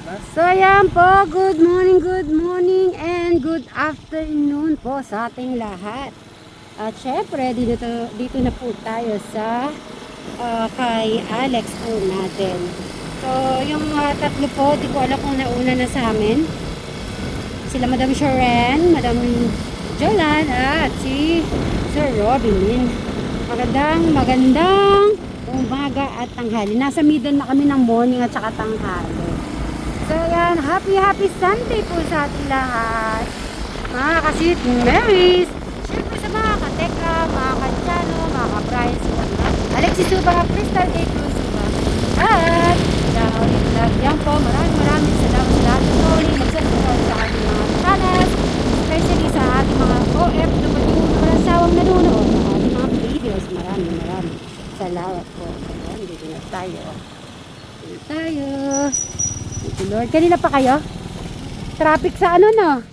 So ayan po, good morning and good afternoon po sa ating lahat. At syempre, dito na po tayo sa kay Alex po natin. So yung tatlo po, di ko alam kung nauna na sa amin. Sila Madam Sharon, Madam Jolan at si Sir Robin. Magandang umaga at tanghali. Nasa middle na kami ng morning at saka tanghali. So yan, happy Sunday po sa ating lahat. Mga kasit Marys. Siyempre sa mga kateka, mga katsano, mga ka-Bryce, Alexis Suba, Crystal A. Cruz Suba. At yan po, maraming salamat sa lahat ng morning magsasupport sa ating mga channels, especially sa ating mga OFW na malasawang nanonood ng ating mga videos. Maraming salamat po. Ayan, dito na tayo. Lord, kanina pa kayo? Traffic sa ano no?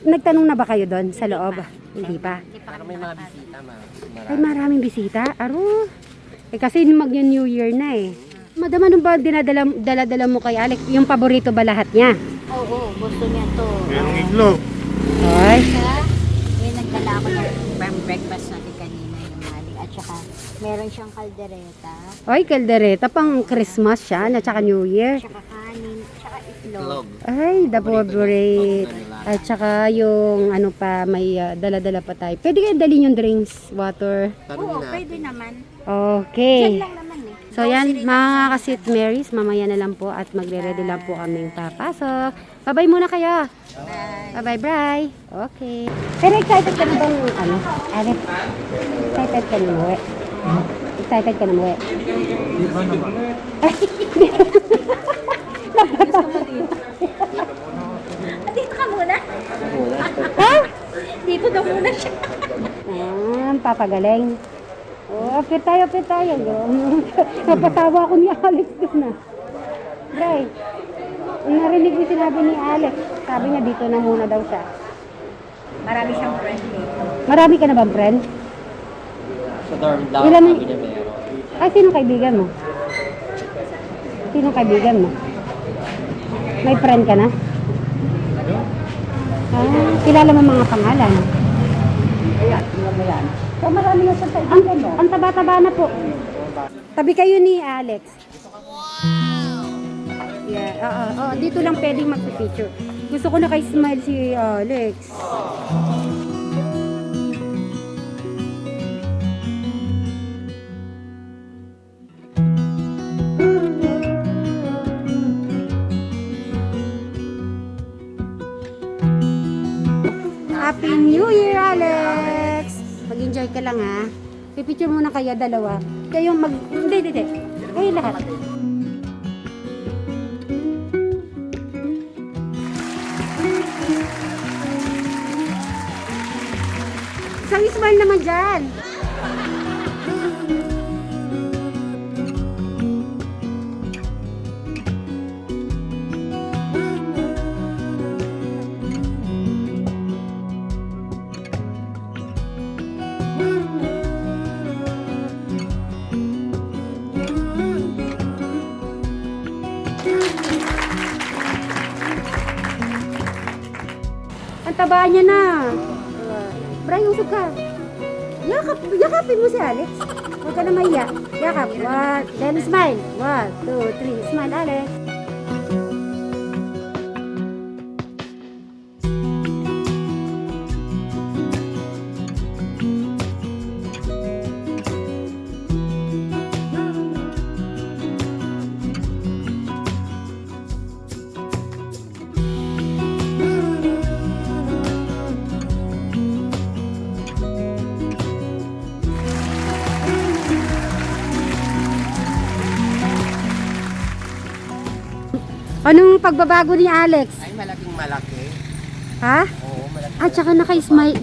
Nagtanong na ba kayo doon sa loob? Hindi pa. Parang may mga bisita, Ay, maraming bisita? Aro. Kasi mag-New Year na eh. Madam, ano ba dala mo kay Alex? Yung paborito ba lahat niya? Oo, gusto niya to. Merong iglog. Ay. May nagdala ako ng breakfast natin kanina yung maling. At saka, meron siyang kaldereta. Ay, kaldereta. Pang Christmas siya, at saka New Year. At saka kanin. At saka itlog. Ay, the favorite. At saka yung ano pa, may dala-dala pa tayo. Pwede kayo dalhin yung drinks, water. Oo, pwede naman. Okay. Yan lang naman eh. So yan, mga kasit Marys, mamaya na lang po at magre-ready lang po kaming papasok. Bye-bye muna kayo. Bye-bye. Okay. Pero excited ka na bang, ano, Alex? Excited ka na muwi? Excited ka na muwi? Di ba naman? Dito ka muna. Ha? Dito daw muna siya. Papagaling. Oh, apit tayo. Napatawa ako ni Alex din na. Bray, narinig yung sinabi ni Alex. Sabi niya dito na muna daw siya. Marami siyang friend eh. Marami ka na bang friend? Sa dorm lang, Ilan- sabi niya meron. Ay, sino kaibigan mo? Sino kaibigan mo? May friend ka na? Kilala mo mga pangalan? So, marami na sa kaibigan mo. Ang taba-taba na po. Tabi kayo ni Alex. Yeah, dito lang pwedeng magpipicture. Gusto ko naka-smile si Alex. Happy New Year, Alex! Mag-enjoy ka lang, ha? Pipicture muna kayo, dalawa. Kayong Hindi. Kayo lahat. Isang smile naman dyan. Ang taba niya na. Bray, usog ka. Yakapin mo si Alex. Huwag ka na mahiya. Yakap. Then smile. 1, 2, 3. Smile, Alex. Anong pagbabago ni Alex? Ay, malaki. Ha? Oo, malaki. At saka naka-smile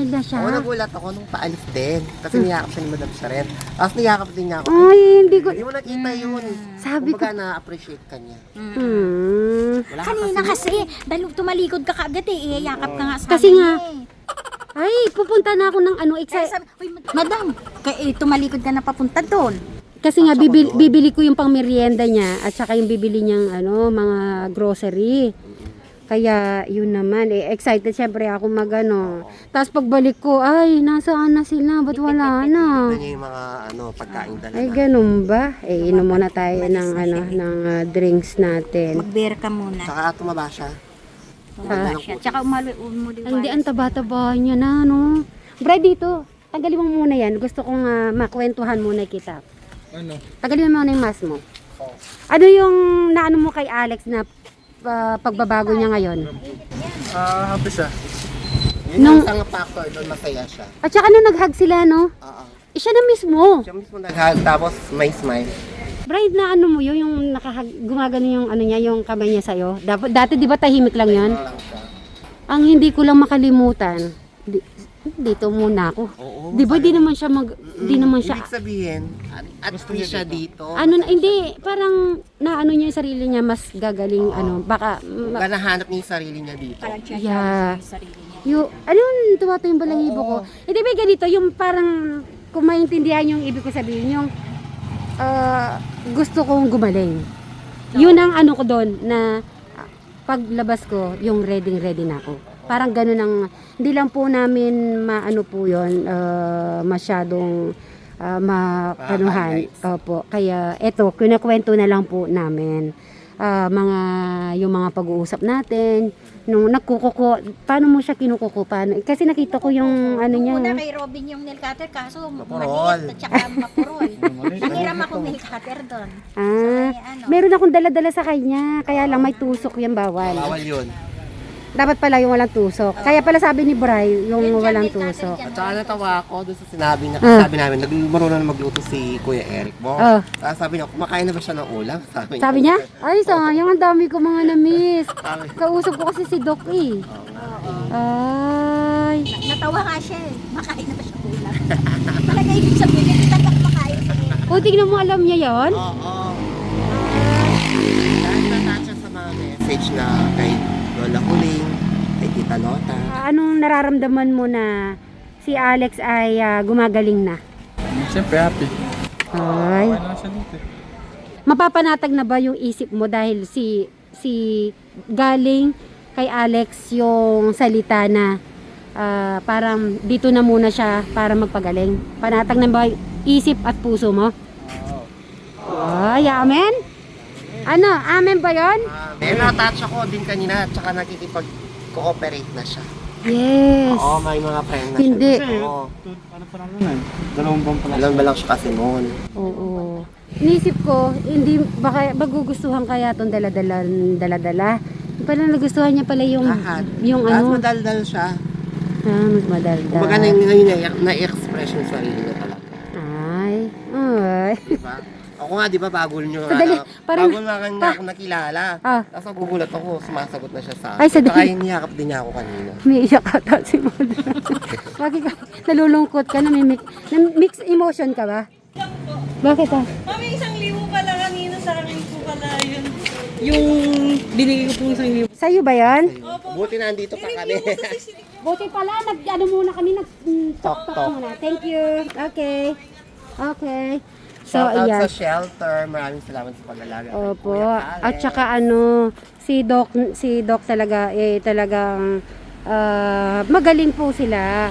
na siya. Oo, nagulat ako nung paalis din. Kasi niyakap siya ni Madam Sharon. Tapos niyakap din niya ako. Ay, hindi ko... Hindi mo nakita yun. Sabi ko... Kumbaga na-appreciate ka niya. Hmm. Wala ka Kanina kasi, dahil tumalikod ka kaagad eh. Iyayakap ka nga sa Kasi akin nga, eh. ay, pupunta na ako ng ano, Kaya sabi, uy, madam, tumalikod ka na papunta doon. Kasi nga bibili ko yung pangmeryenda niya at saka yung bibili niyang mga grocery. Kaya yun naman excited syempre ako magano. Tapos pagbalik ko, ay nasaan na sila? Ba't wala na? Ito niya yung mga pagkain dala. Ay ganun ba? Inom muna tayo ng drinks natin. Mag-beer ka muna. Tsaka tumaba siya. Tumaba siya. Tsaka umuliwanag. Hindi ang taba-taba niya na no. Bray dito, tanggalin mo muna yan. Gusto kong makwentuhan muna kita. Ano? Tanggalin mo muna yung mask mo. Ano yung naano mo kay Alex na pagbabago niya ngayon? Happy siya. Yun yung isang factor doon, masaya siya. At saka nung nag-hug sila, no? Oo. Siya na mismo. Siya mismo nag-hug, tapos may smile. Bride na ano mo yun, yung gumagano yung niya, yung kamay niya sa'yo. Dati di ba tahimik lang yun? Lang siya. Ang hindi ko lang makalimutan, dito muna ako. Oo. Di ba di naman siya di naman siya, Ibig sabihin, at least siya dito. hindi, parang naano niya yung sarili niya, mas gagaling, baka, Baka nahanap niya yung sarili niya dito. Parang siya Yeah. yung sarili niya. Tumato yung balahibo ko. Hindi ba ganito, yung parang, kung maintindihan yung ibig ko sabihin, yung, gusto kong gumaling. Yun ang ano ko doon, na, paglabas ko, yung ready na ako. Parang ganun ang, hindi lang po namin maano po yun, masyadong mapanuhan. Opo. Kaya eto, kinakwento na lang po namin. Yung mga pag-uusap natin, nung nagkukuko, paano mo siya kinukuko? Paano? Kasi nakita ko yung ano niya. Una kay Robin yung nail cutter, kaso Mapurol. maliit at saka mapurol. Nangiram ako nail cutter doon. Meron akong dala-dala sa kanya, kaya lang may tusok yan, bawal. Bawal yun. Dapat pala yung walang tusok. Kaya pala sabi ni Bray, yung walang tusok. At saka natawa ako doon sa sinabi namin, marunong na magluto si Kuya Eric mo. Tapos sabi niya, kumakain na ba siya ng ulam? Sabi niya, ay sayang, ang dami ko mga na-miss. Kausap ko kasi si Doc eh. Ay. Natawa nga siya eh. Makain na ba siya ulam? Talaga ibig sabihin, hindi talaga kumakain siya. O, tignan mo, alam niya yon. Oo. Dahil natouch siya sa mga message na kay Lola Huling, kay Tita Lota. Anong nararamdaman mo na si Alex ay gumagaling na? Siyempre happy. Ay. Okay lang siya dito. Mapapanatag na ba yung isip mo dahil si galing kay Alex yung salita na parang dito na muna siya para magpagaling? Panatag na ba yung isip at puso mo? Ay, amen? Ano, amen ba yun? Na-touch ako din kanina, tsaka nakikipag-cooperate na siya. Yes. Oo, may mga friend na Hindi. siya. Oo. Ano pa lang yun? 2 buwan pa lang. Alam ba lang siya kasi noon. Oo. Inisip ko, hindi, baka magugustuhan kaya itong dala-dala. Parang nagustuhan niya pala yung, Lahat. yung Tapos ano. madaldal siya. Mas madaldal. Kumbaga ngayon na-express yung sarili niya talaga. Ay. Diba? Ako nga, di ba, bago nyo, Sadali, parang- bago lang niya ako nakilala. Tapos nagugulat ako, sumasagot na siya sa akin. Ay, sadali. Saka niyakap din niya ako kanina. May iyak ata si Mother. Bakit ka? Nalulungkot ka na may mix emotion ka ba? Bakit ah? Mami, 1,000 pala kanina sa akin po pala yun. Yung binigay ko po 1,000. Sa'yo ba yan? Buti nandito pa kami. Buti pala, nag-ano muna kami, nag-talk-talk Talk. muna. Thank you. Okay. Okay. So, Shout out ayan. sa shelter. Maraming salamat sa pag-alaga. kay Opo. Kuya Alex. At saka si Doc talaga talagang magaling po sila.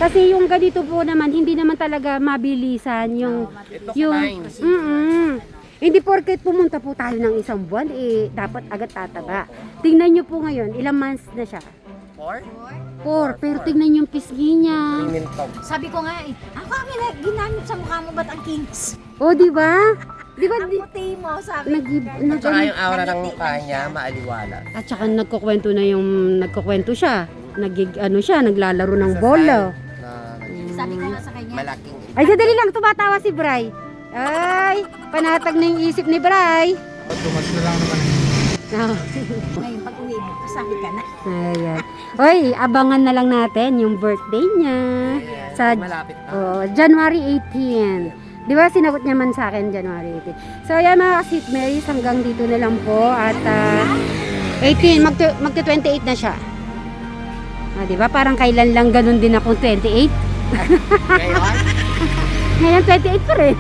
Kasi yung ganito po naman hindi naman talaga mabilisan yung It took yung time. hindi porket pumunta po tayo ng 1 buwan dapat agad tataba. Tingnan niyo po ngayon, ilang months na siya? 4. Pero tingnan yung pisngi niya. Sabi ko nga eh, ako ang ginamit sa mukha mo, ba't ang kings? O, di ba? Di ba? Ang puti mo, sabi ko. Tsaka yung aura ng mukha niya, maaliwalas. At saka nagkukwento siya. Naglalaro ng bola. Sabi ko nga sa kanya, Malaking Ay, sadali lang, tumatawa si Bray. Ay, panatag na yung isip ni Bray. 2 months na lang naman. ngayon pag uwi mo, kasali ka na. Ayan. Hoy, abangan na lang natin yung birthday niya. Sa malapit na. January 18. Di ba sinagot niya man sa akin January 18. So ayan mga ka-Sweet Marys, hanggang dito na lang po. At 18, magta-28 na siya. Di ba parang kailan lang ganun din akong 28? Ngayon, Ngayon 28 pa rin.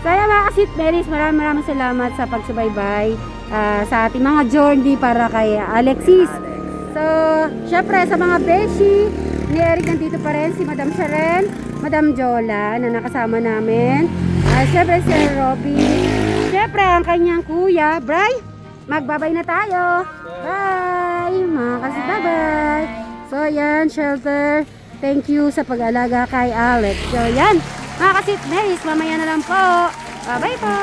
So ayan mga ka-Sweet Berries, maraming salamat sa pagsubaybay sa ating mga journey para kay Alexis. So, syempre sa mga beshi ni Eric, nandito pa rin si Madam Sharon, Madam Jola na nakasama namin. Syempre si Robby. Syempre ang kanyang kuya, Bray. Magbabay na tayo. Bye! Mga ka-Sweet, bye-bye! So yan, shelter. Thank you sa pag-alaga kay Alex. So yan, mga ka-Sweet Berries, mamaya na lang po. Bye-bye po!